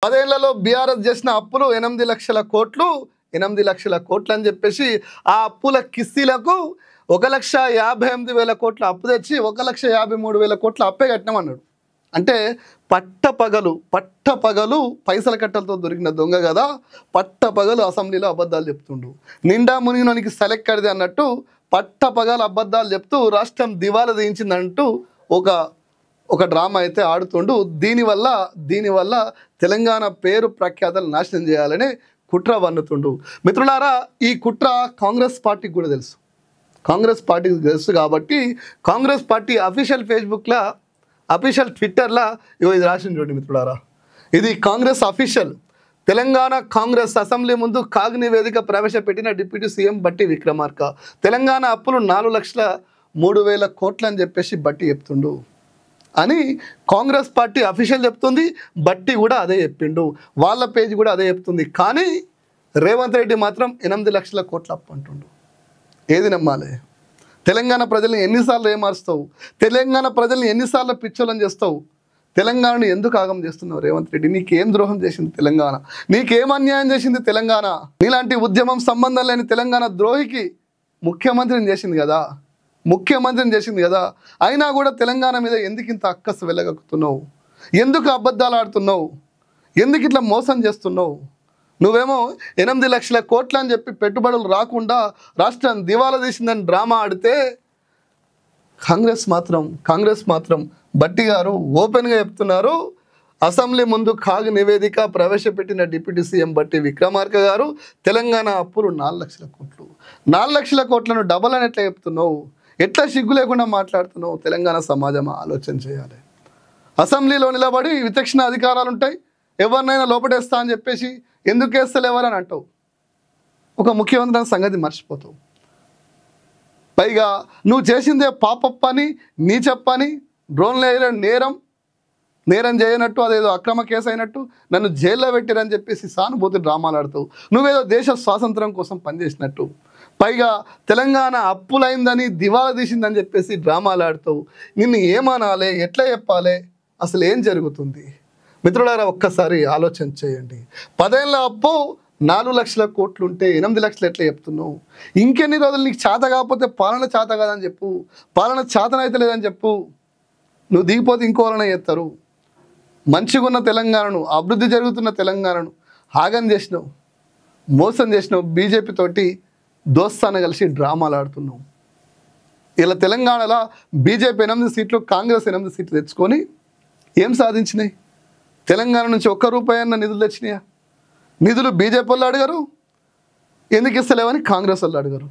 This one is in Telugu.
10 ఏళ్లలో బీఆర్ఎస్ చేసిన అప్పులు 8 లక్షల కోట్లు 8 లక్షల కోట్లు అని చెప్పేసి ఆ అప్పుల కిస్తీలకు 1,58,000 కోట్ల అప్పు తెచ్చి 1,53,000 కోట్ల అప్పే కట్టినామన్నాడు. అంటే పట్టపగలు పైసల కట్టలతో దొరికిన దొంగ కదా, పట్టపగలు అసెంబ్లీలో అబద్ధాలు చెప్తుండు. నిండా మునిగినోనికి సెలెక్కడిది అన్నట్టు పట్టపగలు అబద్ధాలు చెప్తూ రాష్ట్రం దివాలా తీయించిందంటూ ఒక డ్రామా అయితే ఆడుతుండు. దీనివల్ల తెలంగాణ పేరు ప్రఖ్యాతలు నాశనం చేయాలని కుట్ర వన్నుతుండు. మిత్రులారా, ఈ కుట్ర కాంగ్రెస్ పార్టీకి కూడా తెలుసు. కాంగ్రెస్ పార్టీకి తెలుసు కాబట్టి కాంగ్రెస్ పార్టీ అఫీషియల్ ఫేస్బుక్లో, అఫీషియల్ ట్విట్టర్లో ఇది రాసింది చూడండి మిత్రులారా. ఇది కాంగ్రెస్ అఫీషియల్. తెలంగాణ కాంగ్రెస్ అసెంబ్లీ ముందు కాగ్ నివేదిక ప్రవేశపెట్టిన డిప్యూటీ సీఎం బట్టి విక్రమార్క. తెలంగాణ అప్పులు 4,03,000 కోట్లు అని చెప్పేసి బట్టి చెప్తుండు అని కాంగ్రెస్ పార్టీ అఫీషియల్ చెప్తుంది. బట్టి కూడా అదే చెప్పిండు, వాళ్ళ పేజ్ కూడా అదే చెప్తుంది. కానీ రేవంత్ రెడ్డి మాత్రం 8 లక్షల కోట్ల అప్పు అంటుండు. ఏది నమ్మాలి? తెలంగాణ ప్రజల్ని ఎన్నిసార్లు ఏమారుస్తావు? తెలంగాణ ప్రజల్ని ఎన్నిసార్లు పిచ్చోళ్ళని చేస్తావు? తెలంగాణను ఎందుకు ఆగం చేస్తున్నావు రేవంత్ రెడ్డి? నీకేం ద్రోహం చేసింది తెలంగాణ? నీకేం అన్యాయం చేసింది తెలంగాణ? నీలాంటి ఉద్యమం సంబంధం లేని తెలంగాణ ద్రోహికి ముఖ్యమంత్రిని చేసింది కదా. అయినా కూడా తెలంగాణ మీద ఎందుకు ఇంత అక్కసు వెళ్ళగక్కుతున్నావు? ఎందుకు అబద్ధాలు ఆడుతున్నావు? ఎందుకు ఇట్లా మోసం చేస్తున్నావు? నువ్వేమో 8 లక్షల కోట్లు అని చెప్పి పెట్టుబడులు రాకుండా రాష్ట్రం దివాలా తీసిందని డ్రామా ఆడితే కాంగ్రెస్ మాత్రం బట్టి గారు ఓపెన్గా చెప్తున్నారు. అసెంబ్లీ ముందు కాగ్ నివేదిక ప్రవేశపెట్టిన డిప్యూటీ సీఎం బట్టి విక్రమార్క గారు తెలంగాణ అప్పులు 4 లక్షల కోట్లు. 4 లక్షల కోట్లను డబల్ అని ఎట్లా చెప్తున్నావు? ఎట్లా సిగ్గు లేకుండా మాట్లాడుతున్నావు? తెలంగాణ సమాజం ఆలోచన చేయాలి. అసెంబ్లీలో నిలబడి విచక్షణ అధికారాలు ఉంటాయి, ఎవరినైనా లోపడేస్తా అని చెప్పేసి ఎందుకు వేస్తలేవరని అంటావు. ఒక ముఖ్యమంత్రి సంగతి మర్చిపోతావు. పైగా నువ్వు చేసిందే పాపప్పని, నీచప్పని, డ్రోన్లు వేయడం నేరం చేయనట్టు, అదేదో అక్రమ కేసు అయినట్టు నన్ను జైల్లో పెట్టిరని చెప్పేసి సానుభూతి డ్రామాలు ఆడుతావు. నువ్వేదో దేశ స్వాతంత్రం కోసం పనిచేసినట్టు, పైగా తెలంగాణ అప్పులైందని దివాలా తీసిందని చెప్పేసి డ్రామాలు ఆడుతావు. నిన్ను ఏమనాలి? ఎట్లా చెప్పాలి? అసలు ఏం జరుగుతుంది? మిత్రులారా, ఒక్కసారి ఆలోచన చేయండి. 10 ఏళ్ళ అప్పు 4 లక్షల కోట్లు ఉంటే 8 లక్షలు ఎట్లా చెప్తున్నావు? ఇంకెన్ని రోజులు నీకు చేత కాకపోతే పాలన చేత కాదని చెప్పు, పాలన చేతనైతే లేదని చెప్పు. నువ్వు దిగిపోతే ఇంకోవాలనే చేస్తారు. మంచిగా ఉన్న తెలంగాణను, అభివృద్ధి జరుగుతున్న తెలంగాణను ఆగం చేసినావు, మోసం చేసినావు. బీజేపీ తోటి దోస్తాను కలిసి డ్రామాలు ఆడుతున్నావు. ఇలా తెలంగాణలో బీజేపీ 8 సీట్లు, కాంగ్రెస్ 8 సీట్లు తెచ్చుకొని ఏం సాధించినాయి? తెలంగాణ నుంచి ₹1 అన్న నిధులు తెచ్చినాయా? నిధులు బీజేపీ వాళ్ళు అడిగారు, ఎందుకు ఇస్తలేవని కాంగ్రెస్ వాళ్ళు అడిగారు.